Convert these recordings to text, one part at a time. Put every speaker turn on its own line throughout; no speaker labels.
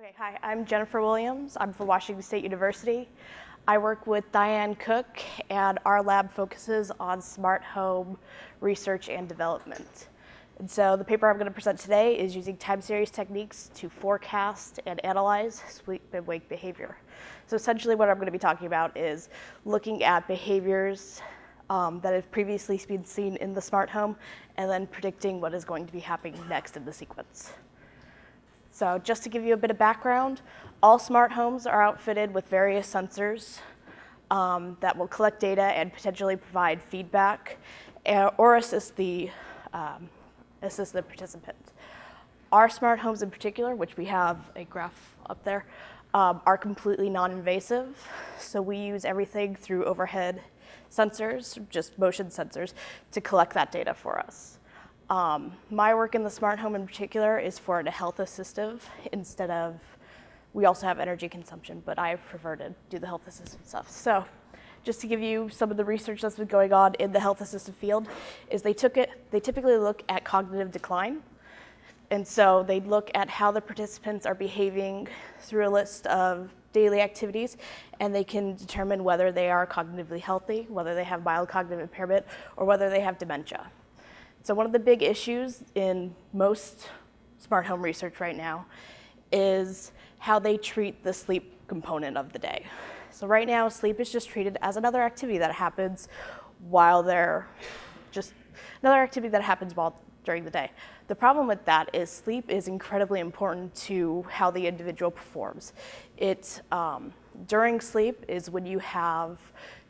Okay, hi, I'm Jennifer Williams. I'm from Washington State University. I work with Diane Cook, and our lab focuses on smart home research and development. And so the paper I'm going to present today is using time series techniques to forecast and analyze sleep and wake behavior. So essentially what I'm going to be talking about is looking at behaviors that have previously been seen in the smart home and then predicting what is going to be happening next in the sequence. So just to give you a bit of background, all smart homes are outfitted with various sensors that will collect data and potentially provide feedback or assist the participant. Our smart homes in particular, which we have a graph up there, are completely non-invasive. So we use everything through overhead sensors, just motion sensors, to collect that data for us. My work in the smart home in particular is for a health assistive instead of, we also have energy consumption, but I prefer to do the health assistive stuff. So just to give you some of the research that's been going on in the health assistive field is they typically look at cognitive decline. And so they look at how the participants are behaving through a list of daily activities, and they can determine whether they are cognitively healthy, whether they have mild cognitive impairment, or whether they have dementia. So one of the big issues in most smart home research right now is how they treat the sleep component of the day. So right now, sleep is just treated as another activity that happens during the day. The problem with that is sleep is incredibly important to how the individual performs. During sleep is when you have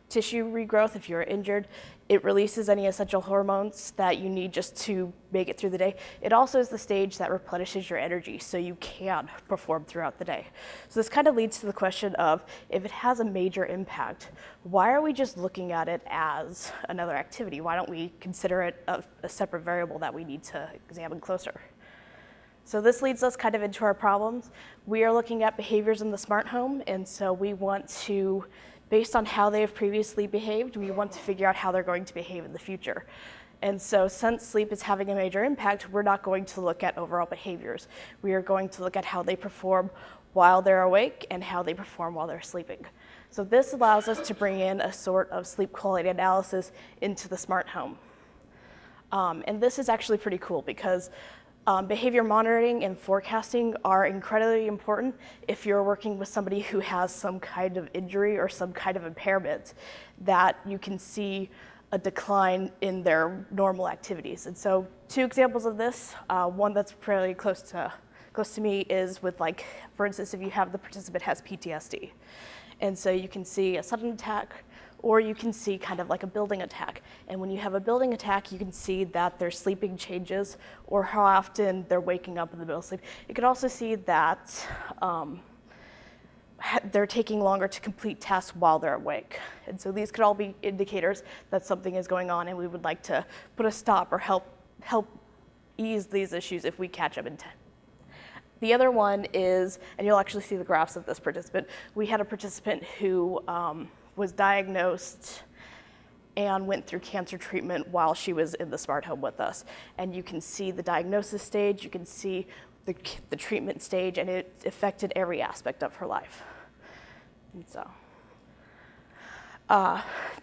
tissue regrowth. If you're injured, it releases any essential hormones that you need just to make it through the day. It also is the stage that replenishes your energy so you can perform throughout the day. So this kind of leads to the question of, if it has a major impact, why are we just looking at it as another activity? Why don't we consider it a separate variable that we need to examine closer? So this leads us kind of into our problems. We are looking at behaviors in the smart home, and so we want to, based on how they have previously behaved, we want to figure out how they're going to behave in the future. And so since sleep is having a major impact, we're not going to look at overall behaviors. We are going to look at how they perform while they're awake and how they perform while they're sleeping. So this allows us to bring in a sort of sleep quality analysis into the smart home. And this is actually pretty cool because behavior monitoring and forecasting are incredibly important if you're working with somebody who has some kind of injury or some kind of impairment that you can see a decline in their normal activities. And so two examples of this, one that's fairly close to me is with, like, for instance, if you have the participant has PTSD. And so you can see a sudden attack, or you can see kind of like a building attack. And when you have a building attack, you can see that their sleeping changes or how often they're waking up in the middle of sleep. You can also see that they're taking longer to complete tasks while they're awake. And so these could all be indicators that something is going on and we would like to put a stop or help ease these issues if we catch them in time. The other one is, and you'll actually see the graphs of this participant, we had a participant who was diagnosed and went through cancer treatment while she was in the smart home with us. And you can see the diagnosis stage, you can see the treatment stage, and it affected every aspect of her life. And so,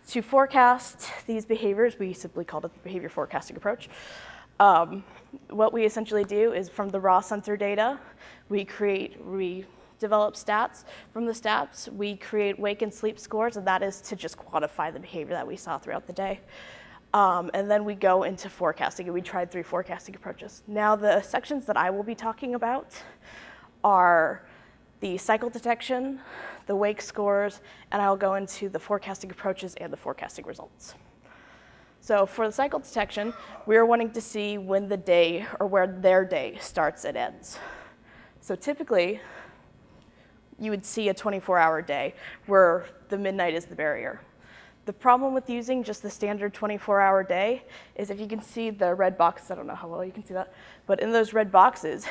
to forecast these behaviors, we simply called it the behavior forecasting approach. What we essentially do is from the raw sensor data, we develop stats. From the stats, we create wake and sleep scores, and that is to just quantify the behavior that we saw throughout the day. And then we go into forecasting, and we tried 3 forecasting approaches. Now, the sections that I will be talking about are the cycle detection, the wake scores, and I'll go into the forecasting approaches and the forecasting results. So for the cycle detection, we're wanting to see when the day, or where their day starts and ends. So typically, you would see a 24-hour day where the midnight is the barrier. The problem with using just the standard 24-hour day is, if you can see the red boxes, I don't know how well you can see that, but in those red boxes,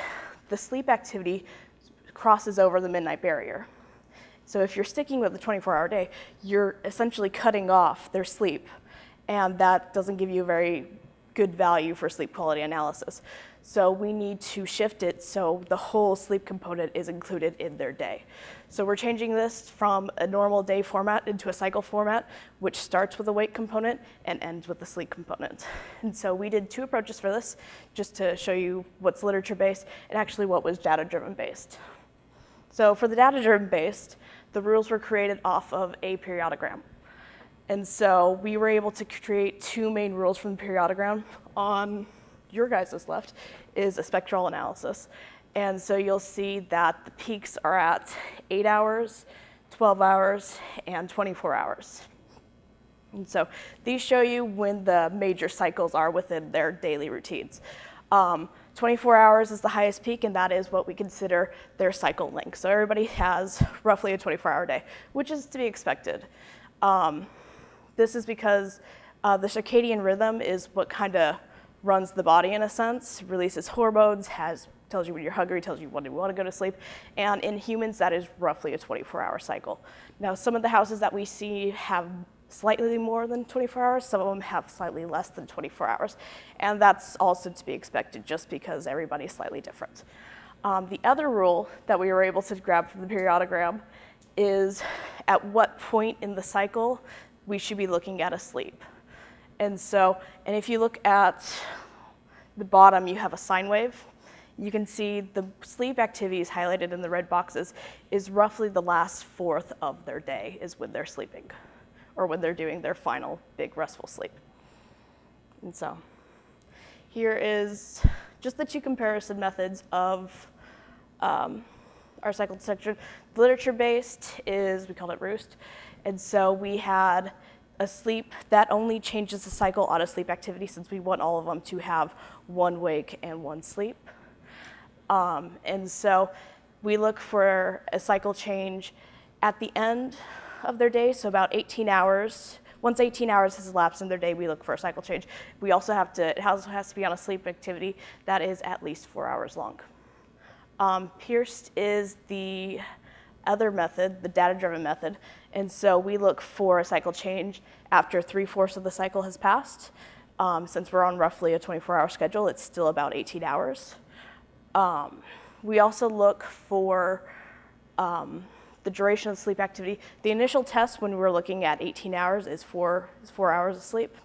the sleep activity crosses over the midnight barrier. So if you're sticking with the 24-hour day, you're essentially cutting off their sleep, and that doesn't give you a very good value for sleep quality analysis. So we need to shift it so the whole sleep component is included in their day. So we're changing this from a normal day format into a cycle format, which starts with a wake component and ends with the sleep component. And so we did 2 approaches for this, just to show you what's literature-based and actually what was data-driven based. So for the data-driven based, the rules were created off of a periodogram. And so we were able to create 2 main rules from the periodogram. On your guys' left is a spectral analysis. And so you'll see that the peaks are at 8 hours, 12 hours, and 24 hours. And so these show you when the major cycles are within their daily routines. 24 hours is the highest peak, and that is what we consider their cycle length. So everybody has roughly a 24-hour day, which is to be expected. This is because the circadian rhythm is what kind of runs the body in a sense, releases hormones, tells you when you're hungry, tells you when you want to go to sleep. And in humans, that is roughly a 24-hour cycle. Now, some of the houses that we see have slightly more than 24 hours. Some of them have slightly less than 24 hours. And that's also to be expected just because everybody's slightly different. The other rule that we were able to grab from the periodogram is at what point in the cycle we should be looking at a sleep. And if you look at the bottom, you have a sine wave. You can see the sleep activities highlighted in the red boxes is roughly the last fourth of their day is when they're sleeping, or when they're doing their final big restful sleep. And so here is just the 2 comparison methods of our cycle detection. Literature-based is, we called it Roost. And so we had a sleep that only changes the cycle on a sleep activity, since we want all of them to have 1 wake and 1 sleep. And so we look for a cycle change at the end of their day, so about 18 hours. Once 18 hours has elapsed in their day, we look for a cycle change. We also it also has to be on a sleep activity that is at least 4 hours long. Pierced is the other method, the data-driven method, and so we look for a cycle change after 3/4 of the cycle has passed. Since we're on roughly a 24-hour schedule, it's still about 18 hours. We also look for the duration of the sleep activity. The initial test when we were looking at 18 hours is 4 hours of sleep.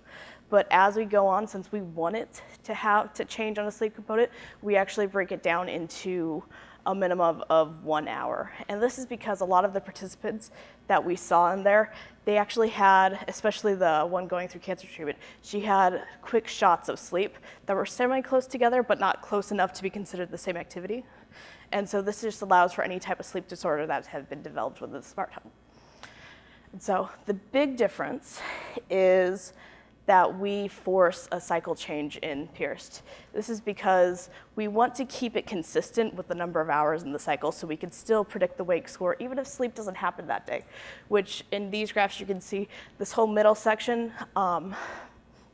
But as we go on, since we want it to change on a sleep component, we actually break it down into a minimum of 1 hour. And this is because a lot of the participants that we saw in there, they actually had, especially the one going through cancer treatment, she had quick shots of sleep that were semi-close together, but not close enough to be considered the same activity. And so this just allows for any type of sleep disorder that has been developed with the smart home. And so the big difference is that we force a cycle change in Pierced. This is because we want to keep it consistent with the number of hours in the cycle so we can still predict the wake score even if sleep doesn't happen that day, which in these graphs you can see this whole middle section.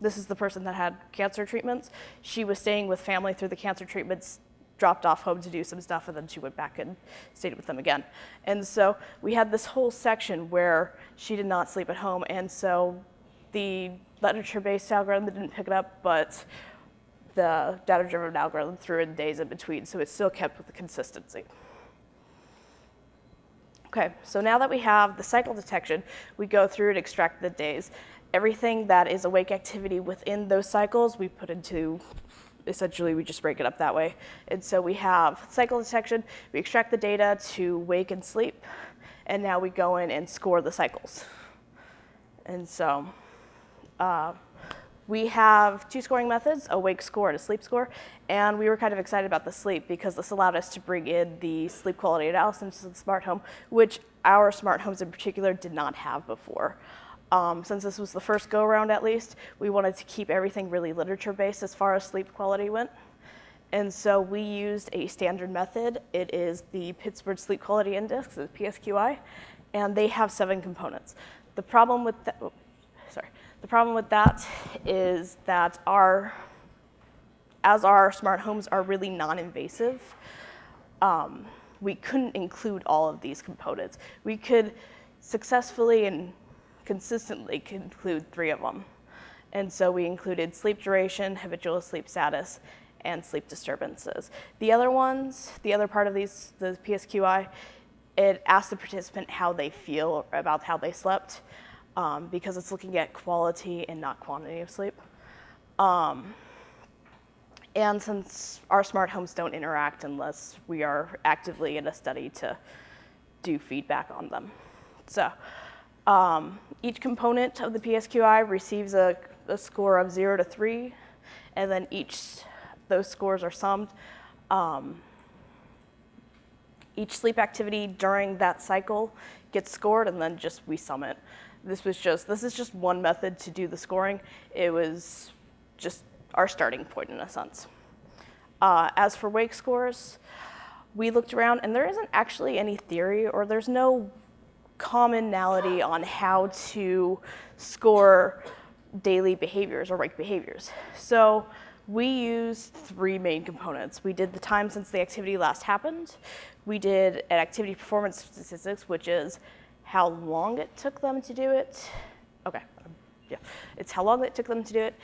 This is the person that had cancer treatments. She was staying with family through the cancer treatments, dropped off home to do some stuff, and then she went back and stayed with them again. And so we had this whole section where she did not sleep at home, and so the literature-based algorithm didn't pick it up, but the data-driven algorithm threw in days in between, so it still kept with the consistency. Okay, so now that we have the cycle detection, we go through and extract the days. Everything that is awake activity within those cycles, we put into, essentially we just break it up that way. And so we have cycle detection, we extract the data to wake and sleep, and now we go in and score the cycles. And so we have 2 scoring methods, a wake score and a sleep score, and we were kind of excited about the sleep because this allowed us to bring in the sleep quality analysis of the smart home, which our smart homes in particular did not have before. Since this was the first go-around at least, we wanted to keep everything really literature-based as far as sleep quality went. And so we used a standard method. It is the Pittsburgh Sleep Quality Index, the PSQI, and they have 7 components. The problem with that, the problem with that is that as our smart homes are really non-invasive, we couldn't include all of these components. We could successfully and consistently include 3 of them. And so we included sleep duration, habitual sleep status, and sleep disturbances. The other ones, the other part of these, the PSQI, it asks the participant how they feel about how they slept, because it's looking at quality and not quantity of sleep. And since our smart homes don't interact unless we are actively in a study to do feedback on them. So each component of the PSQI receives a score of 0 to 3, and then those scores are summed. Each sleep activity during that cycle gets scored, and then we sum it. This is just one method to do the scoring. It was just our starting point in a sense. As for wake scores, we looked around, and there isn't actually any theory, or there's no commonality on how to score daily behaviors or wake behaviors. So we used 3 main components. We did the time since the activity last happened. We did an activity performance statistics, which is how long it took them to do it. Okay, yeah, it's how long it took them to do it,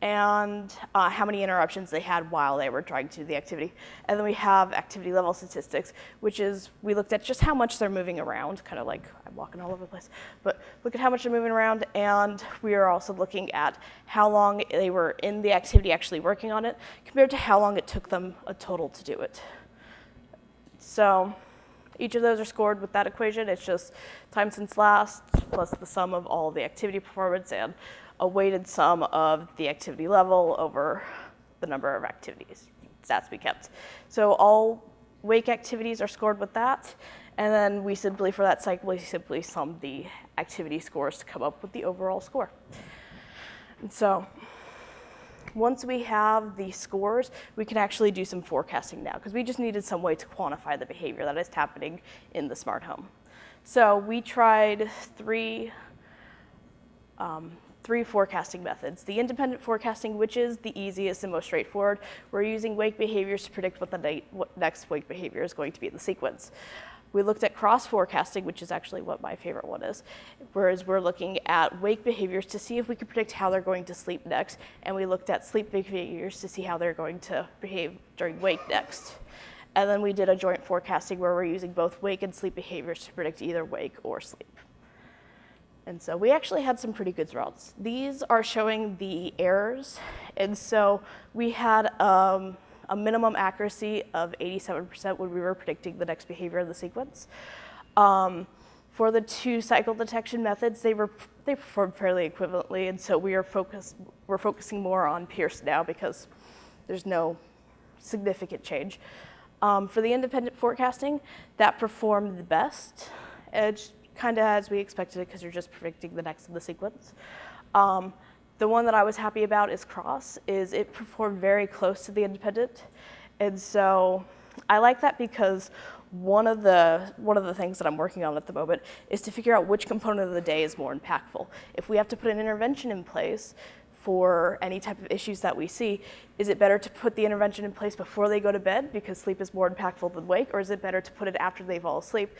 and how many interruptions they had while they were trying to do the activity. And then we have activity level statistics, which is we looked at just how much they're moving around, kind of like I'm walking all over the place, but look at how much they're moving around, and we are also looking at how long they were in the activity actually working on it compared to how long it took them a total to do it. So each of those are scored with that equation. It's just time since last plus the sum of all of the activity performance and a weighted sum of the activity level over the number of activities, stats we kept. So all wake activities are scored with that, and then we simply, for that cycle, we simply sum the activity scores to come up with the overall score. And so once we have the scores, we can actually do some forecasting now, because we just needed some way to quantify the behavior that is happening in the smart home. So we tried three forecasting methods. The independent forecasting, which is the easiest and most straightforward. We're using wake behaviors to predict what next wake behavior is going to be in the sequence. We looked at cross forecasting, which is actually what my favorite one is, whereas we're looking at wake behaviors to see if we could predict how they're going to sleep next, and we looked at sleep behaviors to see how they're going to behave during wake next. And then we did a joint forecasting where we're using both wake and sleep behaviors to predict either wake or sleep. And so we actually had some pretty good results. These are showing the errors, and so we had a minimum accuracy of 87% when we were predicting the next behavior in the sequence. For the 2 cycle detection methods, they performed fairly equivalently, and so we're focusing more on Pierce now because there's no significant change. For the independent forecasting, that performed the best. It's kind of as we expected it, because you're just predicting the next in the sequence. The one that I was happy about is cross, it performed very close to the independent. And so I like that because one of the things that I'm working on at the moment is to figure out which component of the day is more impactful. If we have to put an intervention in place for any type of issues that we see, is it better to put the intervention in place before they go to bed because sleep is more impactful than wake, or is it better to put it after they fall asleep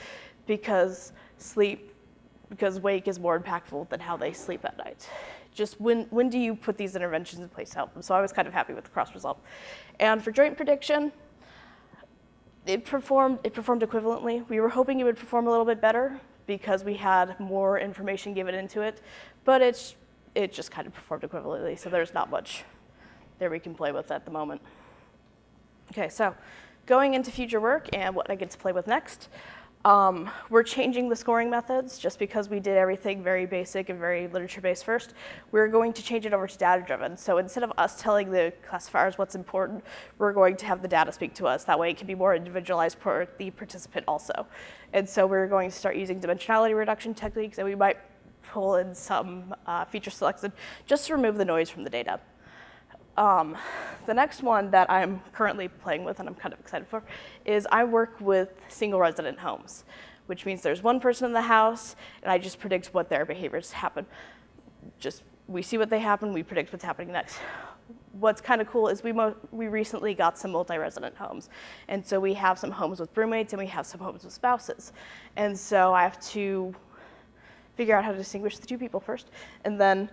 because wake is more impactful than how they sleep at night? Just when do you put these interventions in place to help them? So I was kind of happy with the cross result. And for joint prediction, it performed equivalently. We were hoping it would perform a little bit better because we had more information given into it, but it just kind of performed equivalently, so there's not much there we can play with at the moment. Okay, so going into future work and what I get to play with next, we're changing the scoring methods just because we did everything very basic and very literature-based first. We're going to change it over to data-driven. So instead of us telling the classifiers what's important, we're going to have the data speak to us. That way it can be more individualized for the participant also. And so we're going to start using dimensionality reduction techniques, and we might pull in some feature selection just to remove the noise from the data. The next one that I'm currently playing with and I'm kind of excited for is I work with single resident homes, which means there's one person in the house and I just predict what their behaviors happen. We see what they happen, we predict what's happening next. What's kind of cool is we recently got some multi-resident homes. And so we have some homes with roommates and we have some homes with spouses. And so I have to figure out how to distinguish the 2 people first. And then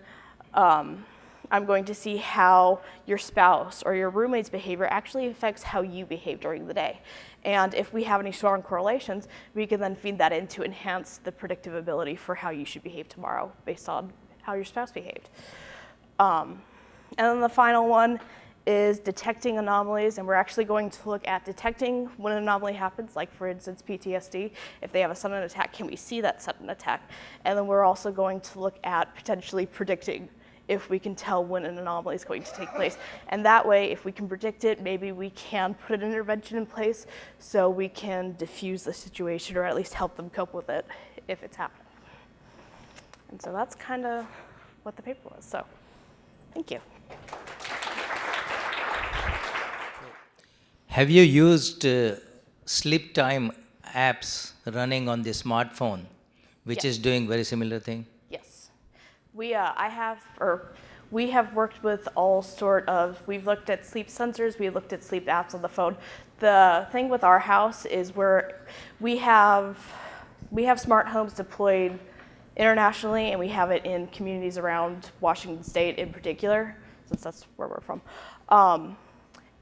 I'm going to see how your spouse or your roommate's behavior actually affects how you behave during the day. And if we have any strong correlations, we can then feed that in to enhance the predictive ability for how you should behave tomorrow based on how your spouse behaved. And then the final one is detecting anomalies, and we're actually going to look at detecting when an anomaly happens, like for instance PTSD. If they have a sudden attack, can we see that sudden attack? And then we're also going to look at potentially predicting if we can tell when an anomaly is going to take place. And that way, if we can predict it, maybe we can put an intervention in place so we can diffuse the situation or at least help them cope with it if it's happening. And so that's kind of what the paper was. So thank you.
Have you used sleep time apps running on the smartphone, which is doing very similar thing?
Yes. We have worked with all sort of, we've looked at sleep sensors, we looked at sleep apps on the phone. The thing with our house is we have smart homes deployed internationally, and we have it in communities around Washington State in particular, since that's where we're from.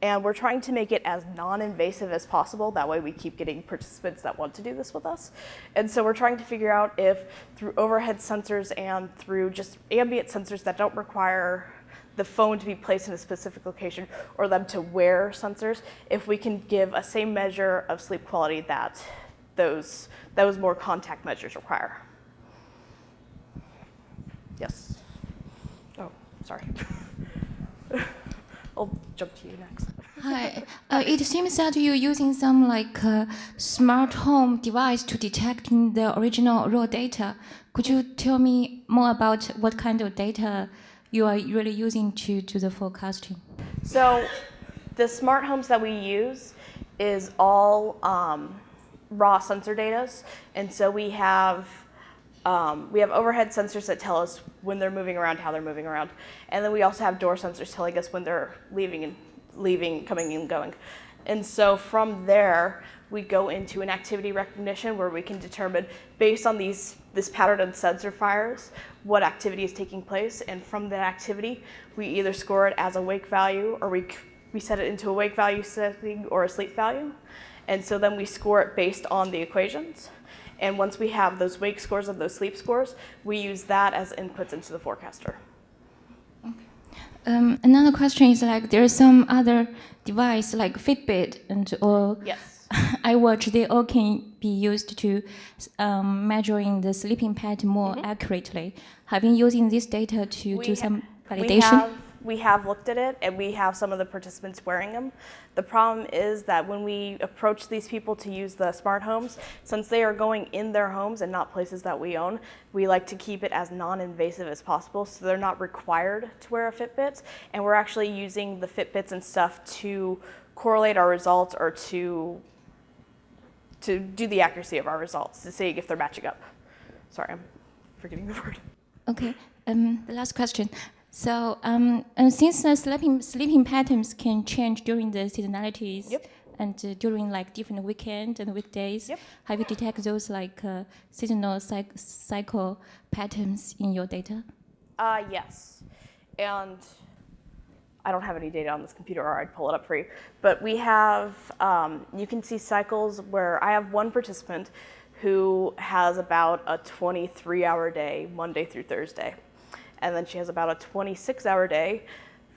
And we're trying to make it as non-invasive as possible. That way we keep getting participants that want to do this with us. And so we're trying to figure out if through overhead sensors and through just ambient sensors that don't require the phone to be placed in a specific location or them to wear sensors, if we can give a same measure of sleep quality that those more contact measures require. Yes. Oh, sorry. I'll jump to you next.
Hi. It seems that you're using some smart home device to detecting the original raw data. Could you tell me more about what kind of data you are really using to do the forecasting?
So the smart homes that we use is all raw sensor data. And so we have overhead sensors that tell us when they're moving around, how they're moving around. And then we also have door sensors telling us when they're leaving, coming and going. And so from there, we go into an activity recognition where we can determine, based on this pattern of sensor fires, what activity is taking place. And from that activity, we either score it as a wake value, or we set it into a wake value setting or a sleep value. And so then we score it based on the equations. And once we have those wake scores and those sleep scores, we use that as inputs into the forecaster.
Another question is there is some other device like Fitbit or
yes.
iWatch. They all can be used to measuring the sleeping pattern more accurately. Have you using this data to do some validation?
We have looked at it, and we have some of the participants wearing them. The problem is that when we approach these people to use the smart homes, since they are going in their homes and not places that we own, we like to keep it as non-invasive as possible, so they're not required to wear a Fitbit. And we're actually using the Fitbits and stuff to correlate our results or to do the accuracy of our results, to see if they're matching up. Sorry, I'm forgetting the word.
Okay, the last question. So since the sleeping patterns can change during the seasonalities and during different weekends and weekdays, have you detected those seasonal cycle patterns in your data?
Yes, and I don't have any data on this computer, or I'd pull it up for you. But we have, you can see cycles where I have one participant who has about a 23-hour day, Monday through Thursday. And then she has about a 26-hour day,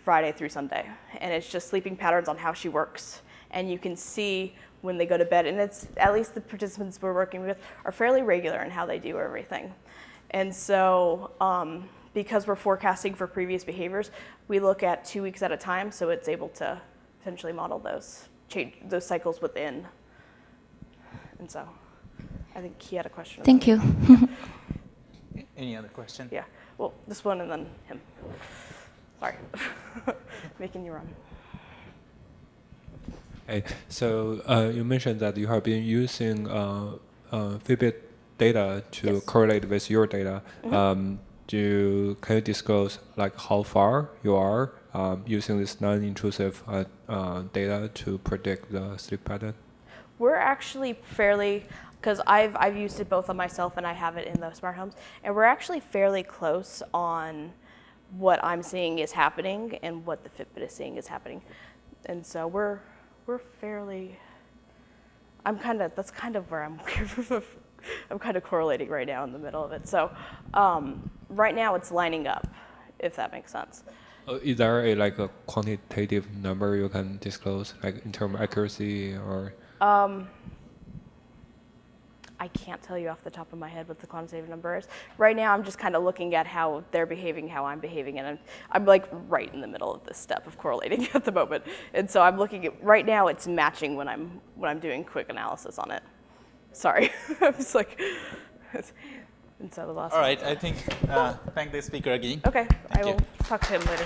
Friday through Sunday. And it's just sleeping patterns on how she works. And you can see when they go to bed, and it's, at least the participants we're working with are fairly regular in how they do everything. And so because we're forecasting for previous behaviors, we look at 2 weeks at a time, so it's able to potentially model those cycles within. And so I think he had a question.
Thank you.
Any other question?
Yeah. Well, this one and then him. Sorry. Making you run.
Hey, so you mentioned that you have been using Fitbit data to correlate with your data. Can you disclose how far you are using this non-intrusive data to predict the sleep pattern?
We're actually fairly, because I've used it both on myself and I have it in the smart homes, and we're actually fairly close on what I'm seeing is happening and what the Fitbit is seeing is happening. And so we're fairly, that's kind of where I'm kind of correlating right now in the middle of it. So right now it's lining up, if that makes sense.
Is there a quantitative number you can disclose, like in terms of accuracy or?
I can't tell you off the top of my head what the quantitative number is. Right now, I'm just kind of looking at how they're behaving, how I'm behaving, and I'm like right in the middle of this step of correlating at the moment. And so I'm looking at, right now it's matching when I'm doing quick analysis on it. Sorry, I'm just like, and so the last.
All right, I think thank the speaker again.
Okay,
Thank
I will
you.
talk to him later.